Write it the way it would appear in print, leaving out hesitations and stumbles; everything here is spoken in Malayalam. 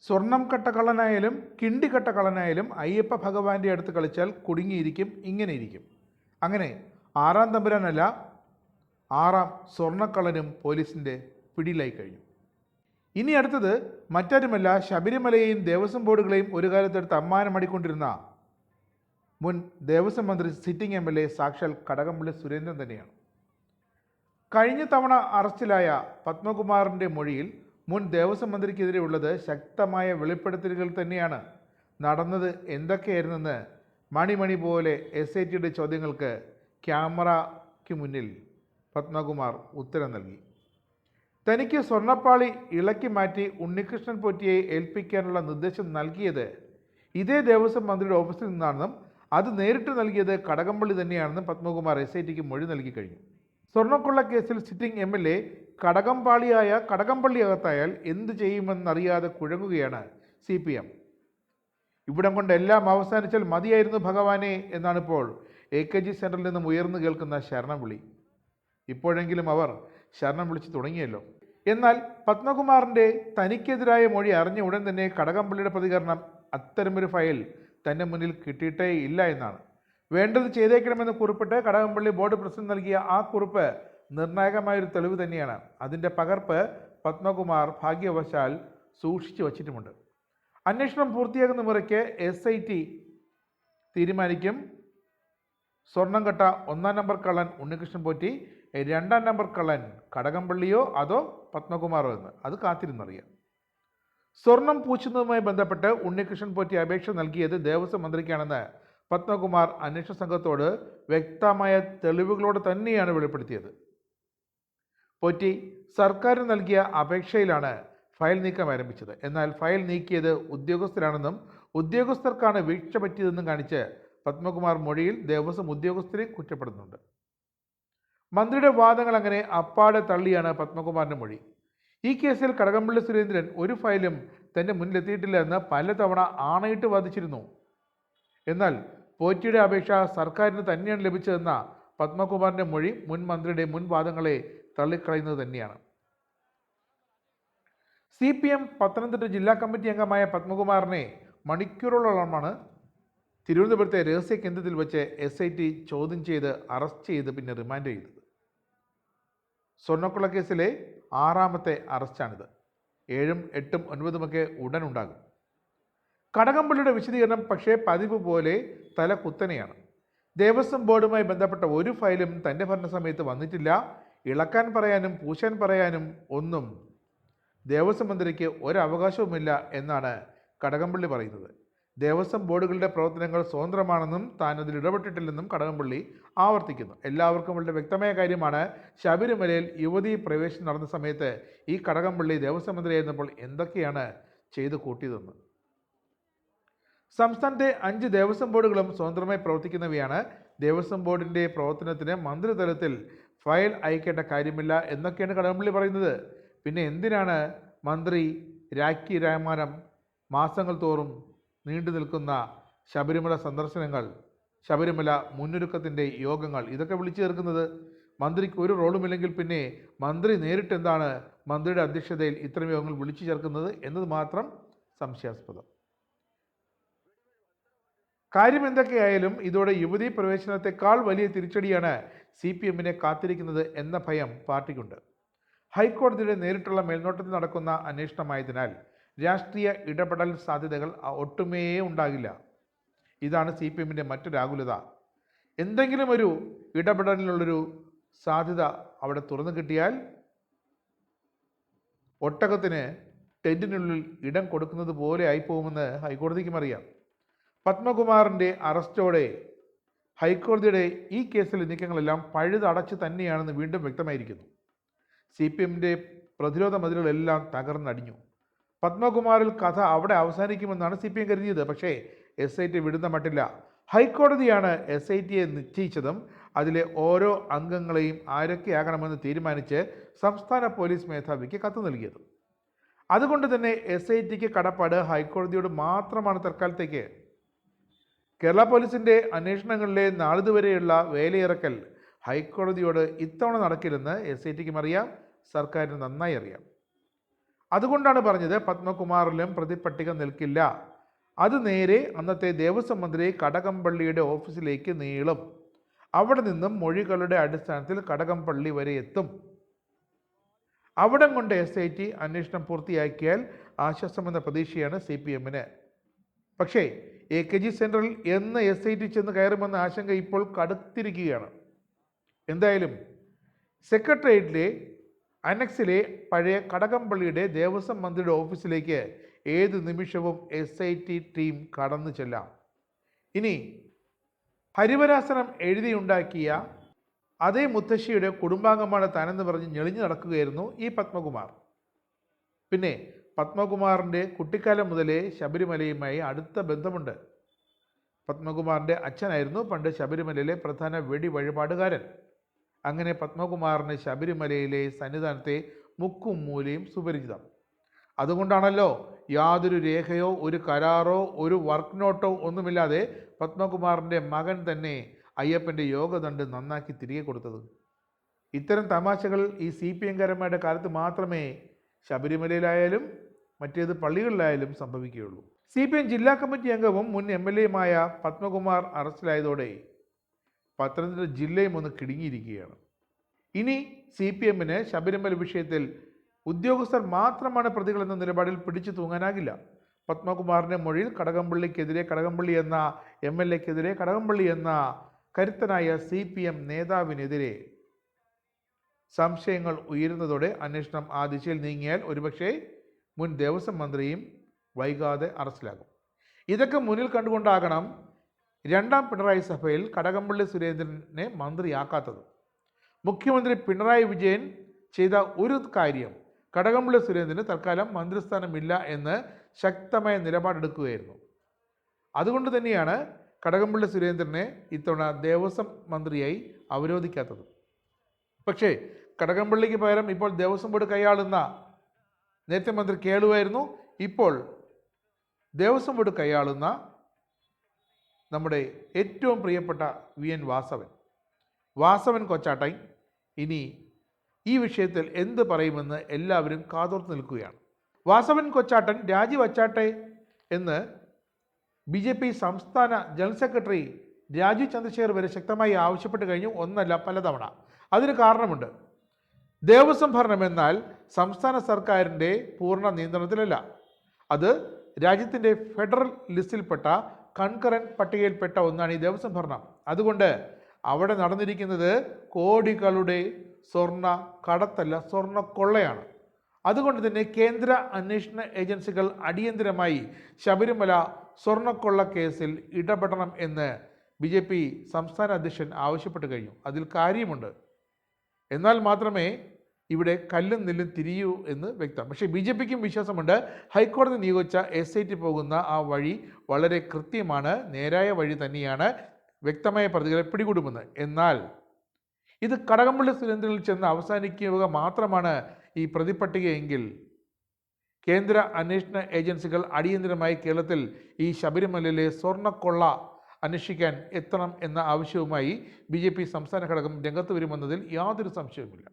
സ്വർണം കട്ടക്കള്ളനായാലും കിണ്ടി കട്ടക്കള്ളനായാലും അയ്യപ്പ ഭഗവാന്റെ അടുത്ത് കളിച്ചാൽ കുടുങ്ങിയിരിക്കും, ഇങ്ങനെ ഇരിക്കും. അങ്ങനെ ആറാം തമ്പുരാനല്ല, ആറാം സ്വർണ്ണക്കള്ളനും പോലീസിൻ്റെ പിടിയിലായി കഴിഞ്ഞു. ഇനി അടുത്തത് മറ്റാരുമല്ല, ശബരിമലയെയും ദേവസ്വം ബോർഡുകളെയും ഒരു കാലത്തെടുത്ത് അമ്മാനമടിക്കൊണ്ടിരുന്ന മുൻ ദേവസ്വം മന്ത്രി സിറ്റിംഗ് MLA സാക്ഷാൽ കടകംപള്ളി സുരേന്ദ്രൻ തന്നെയാണ്. കഴിഞ്ഞ തവണ അറസ്റ്റിലായ പത്മകുമാറിൻ്റെ മൊഴിയിൽ മുൻ ദേവസ്വം മന്ത്രിക്കെതിരെയുള്ളത് ശക്തമായ വെളിപ്പെടുത്തലുകൾ തന്നെയാണ്. നടന്നത് എന്തൊക്കെയായിരുന്നെന്ന് മണി പോലെ SITയുടെ ചോദ്യങ്ങൾക്ക് ക്യാമറയ്ക്ക് മുന്നിൽ പത്മകുമാർ ഉത്തരം നൽകി. തനിക്ക് സ്വർണ്ണപ്പാളി ഇളക്കി മാറ്റി ഉണ്ണികൃഷ്ണൻ പോറ്റിയെ ഏൽപ്പിക്കാനുള്ള നിർദ്ദേശം നൽകിയത് ഇതേ ദേവസ്വം മന്ത്രിയുടെ ഓഫീസിൽ നിന്നാണെന്നും അത് നേരിട്ട് നൽകിയത് കടകംപള്ളി തന്നെയാണെന്നും പത്മകുമാർ SITക്ക് മൊഴി നൽകി കഴിഞ്ഞു. സ്വർണ്ണക്കൊള്ള കേസിൽ സിറ്റിംഗ് MLA കടകംപാളിയായ കടകംപള്ളി അകത്തായാൽ എന്തു ചെയ്യുമെന്നറിയാതെ കുഴങ്ങുകയാണ് CPM. ഇവിടം കൊണ്ട് എല്ലാം അവസാനിച്ചാൽ മതിയായിരുന്നു ഭഗവാനെ എന്നാണിപ്പോൾ AKG സെൻറ്ററിൽ നിന്നും ഉയർന്നു കേൾക്കുന്ന ശരണം വിളി. ഇപ്പോഴെങ്കിലും അവർ ശരണം വിളിച്ച് തുടങ്ങിയല്ലോ. എന്നാൽ പത്മകുമാറിൻ്റെ തനിക്കെതിരായ മൊഴി അറിഞ്ഞ ഉടൻ തന്നെ കടകംപള്ളിയുടെ പ്രതികരണം അത്തരമൊരു ഫയൽ തൻ്റെ മുന്നിൽ കിട്ടിയിട്ടേ ഇല്ല എന്നാണ്. വേണ്ടത് ചെയ്തേക്കണമെന്ന് കുറിപ്പിട്ട് കടകംപള്ളി ബോർഡ് പ്രസിഡന്റ് നൽകിയ ആ കുറിപ്പ് നിർണായകമായൊരു തെളിവ് തന്നെയാണ്. അതിൻ്റെ പകർപ്പ് പത്മകുമാർ ഭാഗ്യവശാൽ സൂക്ഷിച്ചു വച്ചിട്ടുമുണ്ട്. അന്വേഷണം പൂർത്തിയാകുന്ന മുറയ്ക്ക് SIT തീരുമാനിക്കും സ്വർണം കട്ട ഒന്നാം നമ്പർ കള്ളൻ ഉണ്ണികൃഷ്ണൻ പോറ്റി, രണ്ടാം നമ്പർ കള്ളൻ കടകംപള്ളിയോ അതോ പത്മകുമാറോ എന്ന്. അത് കാത്തിരുന്നറിയാം. സ്വർണം പൂച്ചുന്നതുമായി ബന്ധപ്പെട്ട് ഉണ്ണികൃഷ്ണൻ പോറ്റി അപേക്ഷ നൽകിയത് ദേവസ്വം മന്ത്രിക്കാണെന്ന് പത്മകുമാർ അന്വേഷണ സംഘത്തോട് വ്യക്തമായ തെളിവുകളോട് തന്നെയാണ് വെളിപ്പെടുത്തിയത്. പോറ്റി സർക്കാരിന് നൽകിയ അപേക്ഷയിലാണ് ഫയൽ നീക്കം ആരംഭിച്ചത്. എന്നാൽ ഫയൽ നീക്കിയത് ഉദ്യോഗസ്ഥരാണെന്നും ഉദ്യോഗസ്ഥർക്കാണ് വീഴ്ച പറ്റിയതെന്നും കാണിച്ച് പത്മകുമാർ മൊഴിയിൽ ദേവസ്വം ഉദ്യോഗസ്ഥരെ കുറ്റപ്പെടുന്നുണ്ട്. മന്ത്രിയുടെ വാദങ്ങൾ അങ്ങനെ അപ്പാടെ തള്ളിയാണ് പത്മകുമാറിൻ്റെ മൊഴി. ഈ കേസിൽ കടകംപള്ളി സുരേന്ദ്രൻ ഒരു ഫയലും തൻ്റെ മുന്നിലെത്തിയിട്ടില്ല എന്ന് പലതവണ ആണയിട്ട് വാദിച്ചിരുന്നു. എന്നാൽ പോറ്റിയുടെ അപേക്ഷ സർക്കാരിന് തന്നെയാണ് ലഭിച്ചതെന്ന പത്മകുമാറിൻ്റെ മൊഴി മുൻ മന്ത്രിയുടെ മുൻ വാദങ്ങളെ തള്ളിക്കളയുന്നത് തന്നെയാണ്. CPM പത്തനംതിട്ട ജില്ലാ കമ്മിറ്റി അംഗമായ പത്മകുമാറിനെ മണിക്കൂറുകളോളമാണ് തിരുവനന്തപുരത്തെ രഹസ്യ കേന്ദ്രത്തിൽ വെച്ച് SIT ചോദ്യം ചെയ്ത് അറസ്റ്റ് ചെയ്ത് പിന്നെ റിമാൻഡ് ചെയ്തത്. സ്വർണ്ണക്കൊള്ള കേസിലെ 6ാമത്തെ അറസ്റ്റാണിത്. 7ഉം 8ഉം 9ഉമൊക്കെ ഉടൻ ഉണ്ടാകും. കടകംപള്ളിയുടെ വിശദീകരണം പക്ഷേ പതിവ് പോലെ തല കുത്തനെയാണ്. ദേവസ്വം ബോർഡുമായി ബന്ധപ്പെട്ട ഒരു ഫയലും തൻ്റെ ഭരണസമയത്ത് വന്നിട്ടില്ല. ഇളക്കാൻ പറയാനും പൂശാൻ പറയാനും ഒന്നും ദേവസ്വം മന്ത്രിക്ക് ഒരവകാശവുമില്ല എന്നാണ് കടകംപള്ളി പറയുന്നത്. ദേവസ്വം ബോർഡുകളുടെ പ്രവർത്തനങ്ങൾ സ്വതന്ത്രമാണെന്നും താൻ അതിൽ ഇടപെട്ടിട്ടില്ലെന്നും കടകംപള്ളി ആവർത്തിക്കുന്നു. എല്ലാവർക്കും വളരെ വ്യക്തമായ കാര്യമാണ്, ശബരിമലയിൽ യുവതീ പ്രവേശനം നടന്ന സമയത്ത് ഈ കടകംപള്ളി ദേവസ്വം മന്ത്രിയായിരുന്നപ്പോൾ എന്തൊക്കെയാണ് ചെയ്തു കൂട്ടിയതെന്ന്. സംസ്ഥാനത്തെ 5 ദേവസ്വം ബോർഡുകളും സ്വതന്ത്രമായി പ്രവർത്തിക്കുന്നവയാണ്. ദേവസ്വം ബോർഡിൻ്റെ പ്രവർത്തനത്തിന് മന്ത്രിതലത്തിൽ ഫയൽ അയക്കേണ്ട കാര്യമില്ല എന്നൊക്കെയാണ് കടകംപള്ളി പറയുന്നത്. പിന്നെ എന്തിനാണ് മന്ത്രി രാഖി രാമാനം മാസങ്ങൾ തോറും നീണ്ടു നിൽക്കുന്ന ശബരിമല സന്ദർശനങ്ങൾ, ശബരിമല മുന്നൊരുക്കത്തിൻ്റെ യോഗങ്ങൾ ഇതൊക്കെ വിളിച്ചു ചേർക്കുന്നത്? മന്ത്രിക്ക് ഒരു റോളുമില്ലെങ്കിൽ പിന്നെ മന്ത്രി നേരിട്ട് എന്താണ് മന്ത്രിയുടെ അധ്യക്ഷതയിൽ ഇത്തരം യോഗങ്ങൾ വിളിച്ചു ചേർക്കുന്നത് എന്നത് മാത്രം സംശയാസ്പദം. കാര്യം എന്തൊക്കെയായാലും ഇതോടെ യുവതീ പ്രവേശനത്തെക്കാൾ വലിയ തിരിച്ചടിയാണ് CPMനെ കാത്തിരിക്കുന്നത് എന്ന ഭയം പാർട്ടിക്കുണ്ട്. ഹൈക്കോടതിയുടെ നേരിട്ടുള്ള മേൽനോട്ടത്തിൽ നടക്കുന്ന അന്വേഷണമായതിനാൽ രാഷ്ട്രീയ ഇടപെടൽ സാധ്യതകൾ ഒട്ടുമേ ഉണ്ടാകില്ല. ഇതാണ് CPMൻ്റെ മറ്റൊരാകുലത. എന്തെങ്കിലും ഒരു ഇടപെടലിനുള്ളൊരു സാധ്യത അവിടെ തുറന്നു കിട്ടിയാൽ ഒട്ടകത്തിന് ടെൻറ്റിനുള്ളിൽ ഇടം കൊടുക്കുന്നത് പോലെ ആയിപ്പോകുമെന്ന് ഹൈക്കോടതിക്കും അറിയാം. പത്മകുമാറിൻ്റെ അറസ്റ്റോടെ ഹൈക്കോടതിയുടെ ഈ കേസിലെ നീക്കങ്ങളെല്ലാം പഴുതടച്ച് തന്നെയാണെന്ന് വീണ്ടും വ്യക്തമായിരിക്കുന്നു. CPMൻ്റെ പ്രതിരോധ മതിലുകളെല്ലാം തകർന്നടിഞ്ഞു. പത്മകുമാറിൽ കഥ അവിടെ അവസാനിക്കുമെന്നാണ് CPM കരുതിയത്. പക്ഷേ SIT വിടുന്ന മട്ടില്ല. ഹൈക്കോടതിയാണ് SITയെ നിശ്ചയിച്ചതും അതിലെ ഓരോ അംഗങ്ങളെയും ആരൊക്കെയാകണമെന്ന് തീരുമാനിച്ച് സംസ്ഥാന പോലീസ് മേധാവിക്ക് കത്ത് നൽകിയത്. അതുകൊണ്ട് തന്നെ SITക്ക് കടപ്പാട് ഹൈക്കോടതിയോട് മാത്രമാണ് തൽക്കാലത്തേക്ക്. കേരള പോലീസിൻ്റെ അന്വേഷണങ്ങളിലെ നാളിതുവരെയുള്ള വേലയിറക്കൽ ഹൈക്കോടതിയോട് ഇത്തവണ നടക്കില്ലെന്ന് SITക്കും അറിയാം, സർക്കാരിന് നന്നായി അറിയാം. അതുകൊണ്ടാണ് പറഞ്ഞത് പത്മകുമാറിലും പ്രതിപട്ടിക നിൽക്കില്ല. അത് നേരെ അന്നത്തെ ദേവസ്വം മന്ത്രി കടകംപള്ളിയുടെ ഓഫീസിലേക്ക് നീളും. അവിടെ നിന്നും മൊഴികളുടെ അടിസ്ഥാനത്തിൽ കടകംപള്ളി വരെ എത്തും. അവിടം കൊണ്ട് SIT അന്വേഷണം പൂർത്തിയാക്കിയാൽ ആശ്വാസമെന്ന പ്രതീക്ഷയാണ് CPM-ന്. പക്ഷേ AKG സെൻട്രൽ എന്ന് SIT ചെന്ന് കയറുമെന്ന ആശങ്ക ഇപ്പോൾ കടുത്തിരിക്കുകയാണ്. എന്തായാലും സെക്രട്ടേറിയറ്റിലെ അനക്സിലെ പഴയ കടകംപള്ളിയുടെ ദേവസ്വം മന്ത്രിയുടെ ഓഫീസിലേക്ക് ഏത് നിമിഷവും SIT ടീം കടന്നു ചെല്ലാം. ഇനി ഹരിവരാസനം എഴുതിയുണ്ടാക്കിയ അതേ മുത്തശ്ശിയുടെ കുടുംബാംഗമാണ് താനെന്ന് പറഞ്ഞ് ഞെളിഞ്ഞു നടക്കുകയായിരുന്നു ഈ പത്മകുമാർ. പിന്നെ പത്മകുമാറിൻ്റെ കുട്ടിക്കാലം മുതലേ ശബരിമലയുമായി അടുത്ത ബന്ധമുണ്ട്. പത്മകുമാറിൻ്റെ അച്ഛനായിരുന്നു പണ്ട് ശബരിമലയിലെ പ്രധാന വെടി വഴിപാടുകാരൻ. അങ്ങനെ പത്മകുമാറിന് ശബരിമലയിലെ സന്നിധാനത്തെ മുക്കും മൂലയും സുപരിചിതം. അതുകൊണ്ടാണല്ലോ യാതൊരു രേഖയോ ഒരു കരാറോ ഒരു വർക്ക് നോട്ടോ ഒന്നുമില്ലാതെ പത്മകുമാറിൻ്റെ മകൻ തന്നെ അയ്യപ്പൻ്റെ യോഗദണ്ഡ് നന്നാക്കി തിരികെ കൊടുത്തത്. ഇത്തരം തമാശകൾ ഈ CPM-കാരന്മാരുടെ കാലത്ത് മാത്രമേ ശബരിമലയിലായാലും മറ്റേത് പള്ളികളിലായാലും സംഭവിക്കുകയുള്ളൂ. CPM ജില്ലാ കമ്മിറ്റി അംഗവും മുൻ MLA-യുമായ പത്മകുമാർ അറസ്റ്റിലായതോടെ പത്തനംതിട്ട ജില്ലയും ഒന്ന് കിടുങ്ങിയിരിക്കുകയാണ്. ഇനി CPM-ന് ശബരിമല വിഷയത്തിൽ ഉദ്യോഗസ്ഥർ മാത്രമാണ് പ്രതികളെന്ന നിലപാടിൽ പിടിച്ചു തൂങ്ങാനാകില്ല. പത്മകുമാറിൻ്റെ മൊഴിയിൽ കടകംപള്ളിക്കെതിരെ കടകംപള്ളി എന്ന MLA-ക്കെതിരെ കടകംപള്ളി എന്ന കരുത്തനായ CPM നേതാവിനെതിരെ സംശയങ്ങൾ ഉയരുന്നതോടെ അന്വേഷണം ആ ദിശയിൽ നീങ്ങിയാൽ ഒരുപക്ഷെ മുൻ ദേവസ്വം മന്ത്രിയും വൈകാതെ അറസ്റ്റിലാകും. ഇതൊക്കെ മുന്നിൽ കണ്ടുകൊണ്ടാകണം രണ്ടാം പിണറായി സഭയിൽ കടകംപള്ളി സുരേന്ദ്രനെ മന്ത്രിയാക്കാത്തത്. മുഖ്യമന്ത്രി പിണറായി വിജയൻ ചെയ്ത ഒരു കാര്യം കടകംപള്ളി സുരേന്ദ്രന് തൽക്കാലം മന്ത്രിസ്ഥാനമില്ല എന്ന് ശക്തമായ നിലപാടെടുക്കുകയായിരുന്നു. അതുകൊണ്ട് തന്നെയാണ് കടകംപള്ളി സുരേന്ദ്രനെ ഇത്തവണ ദേവസ്വം മന്ത്രിയായി അവരോധിക്കാത്തത്. പക്ഷേ കടകംപള്ളിക്ക് പകരം ഇപ്പോൾ ദേവസ്വം ബോർഡ് കൈയാളുന്ന നേരത്തെ മന്ത്രി കേളുവായിരുന്നു, ഇപ്പോൾ ദേവസ്വം ബോർഡ് കൈയാളുന്ന നമ്മുടെ ഏറ്റവും പ്രിയപ്പെട്ട VN വാസവൻ കൊച്ചാട്ടൻ ഇനി ഈ വിഷയത്തിൽ എന്ത് പറയുമെന്ന് എല്ലാവരും കാതോർത്ത് നിൽക്കുകയാണ്. വാസവൻ കൊച്ചാട്ടൻ രാജിവച്ചാട്ടെ എന്ന് BJP സംസ്ഥാന ജനറൽ സെക്രട്ടറി രാജീവ് ചന്ദ്രശേഖർ വരെ ശക്തമായി ആവശ്യപ്പെട്ട് കഴിഞ്ഞു, ഒന്നല്ല പലതവണ. അതിന് കാരണമുണ്ട്. ദേവസ്വം ഭരണം എന്നാൽ സംസ്ഥാന സർക്കാരിൻ്റെ പൂർണ്ണ നിയന്ത്രണത്തിലല്ല. അത് രാജ്യത്തിൻ്റെ ഫെഡറൽ ലിസ്റ്റിൽപ്പെട്ട കൺകറൻറ്റ് പട്ടികയിൽപ്പെട്ട ഒന്നാണ് ഈ ദേവസ്വം ഭരണം. അതുകൊണ്ട് അവിടെ നടന്നിരിക്കുന്നത് കോടികളുടെ സ്വർണ്ണ കടത്തല്ല, സ്വർണ്ണ കൊള്ളയാണ്. അതുകൊണ്ട് തന്നെ കേന്ദ്ര അന്വേഷണ ഏജൻസികൾ അടിയന്തരമായി ശബരിമല സ്വർണ്ണക്കൊള്ള കേസിൽ ഇടപെടണം എന്ന് BJP സംസ്ഥാന അധ്യക്ഷൻ ആവശ്യപ്പെട്ട് കഴിഞ്ഞു. അതിൽ കാര്യമുണ്ട്. എന്നാൽ മാത്രമേ ഇവിടെ കല്ലും നെല്ലും തിരിയൂ എന്ന് വ്യക്തം. പക്ഷേ BJPക്കും വിശ്വാസമുണ്ട്, ഹൈക്കോടതി നിയോഗിച്ച SIT പോകുന്ന ആ വഴി വളരെ കൃത്യമാണ്, നേരായ വഴി തന്നെയാണ്, വ്യക്തമായ പ്രതികളെ പിടികൂടുമെന്ന്. എന്നാൽ ഇത് കടകംപള്ളി സുരേന്ദ്രനിൽ ചെന്ന് അവസാനിക്കുക മാത്രമാണ് ഈ പ്രതിപട്ടികയെങ്കിൽ കേന്ദ്ര അന്വേഷണ ഏജൻസികൾ അടിയന്തരമായി കേരളത്തിൽ ഈ ശബരിമലയിലെ സ്വർണ്ണക്കൊള്ള അന്വേഷിക്കാൻ എത്തണം എന്ന ആവശ്യവുമായി BJP സംസ്ഥാന ഘടകം രംഗത്ത് വരുമെന്നതിൽ യാതൊരു സംശയവുമില്ല.